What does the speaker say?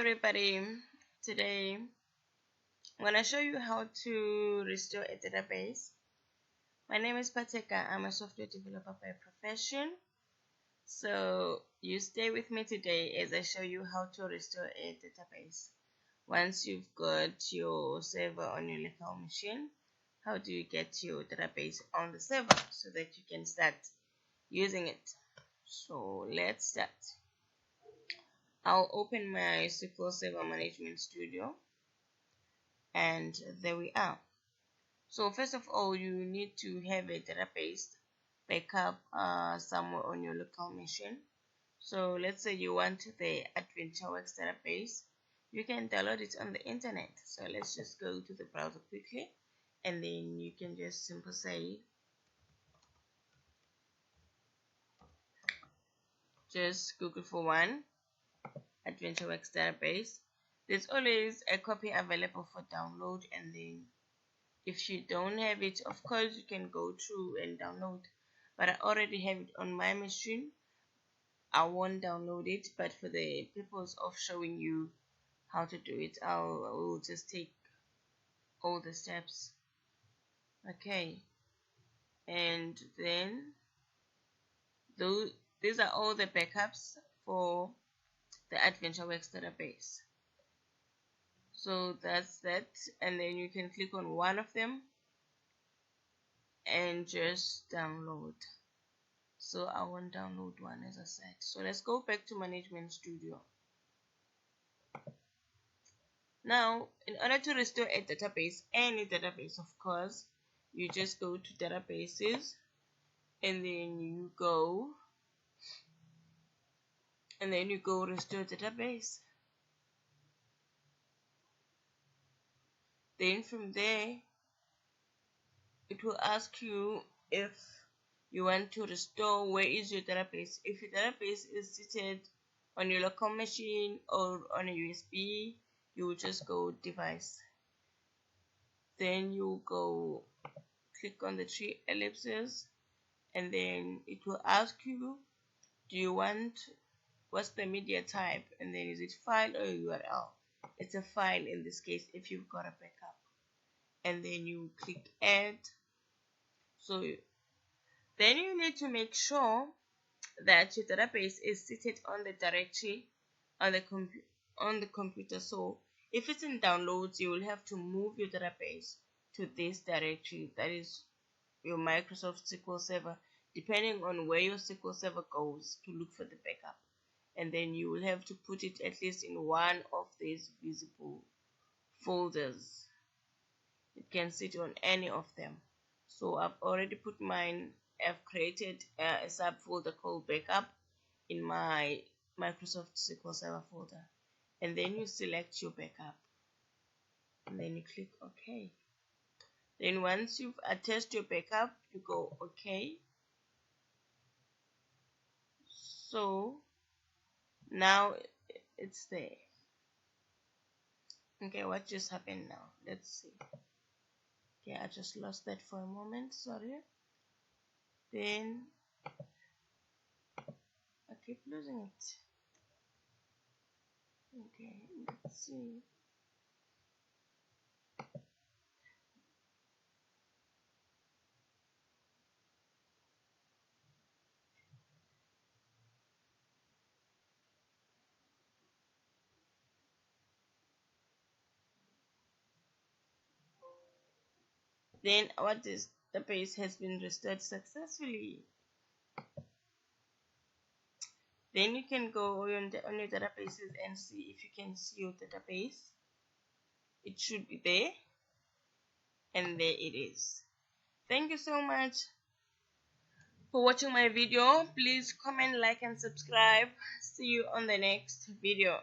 Everybody, today I'm going to show you how to restore a database. My name is Pateka. I'm a software developer by profession. So you stay with me today as I show you how to restore a database. Once you've got your server on your local machine, how do you get your database on the server so that you can start using it? So let's start. I'll open my SQL Server Management Studio, and there we are. So first of all, you need to have a database backup somewhere on your local machine. So let's say you want the AdventureWorks database. You can download it on the internet. So let's just go to the browser quickly, and then you can just simply say just Google for one AdventureWorks database. There's always a copy available for download, and then if you don't have it, of course you can go through and download, but I already have it on my machine. I won't download it, but for the purpose of showing you how to do it, I will just take all the steps. Okay, and then these are all the backups for the AdventureWorks database. So that's that, and then you can click on one of them and just download. So I won't download one, as I said. So let's go back to Management Studio. Now, in order to restore a database, any database of course, you just go to databases, and then you go restore database. Then from there it will ask you if you want to restore where is your database. If your database is seated on your local machine or on a USB, you will just go device. Then you go click on the three ellipses, and then it will ask you, do you want, what's the media type, and then is it file or URL? It's a file in this case if you've got a backup, and then you click add. So then you need to make sure that your database is seated on the directory on the computer. So if it's in downloads, you will have to move your database to this directory, that is your Microsoft SQL Server, depending on where your SQL Server goes to look for the backup. And then you will have to put it at least in one of these visible folders. It can sit on any of them. So I've already put mine. I've created a subfolder called backup in my Microsoft SQL Server folder, and then you select your backup, and then you click OK. Then once you've attached your backup, you go OK. So now it's there. Okay, what just happened now? Let's see. Okay, I just lost that for a moment, sorry. Then I keep losing it. Okay, let's see. Then what is the base has been restored successfully. Then you can go on your databases and see if you can see your database. It should be there, and there it is. Thank you so much for watching my video. Please comment, like, and subscribe. See you on the next video.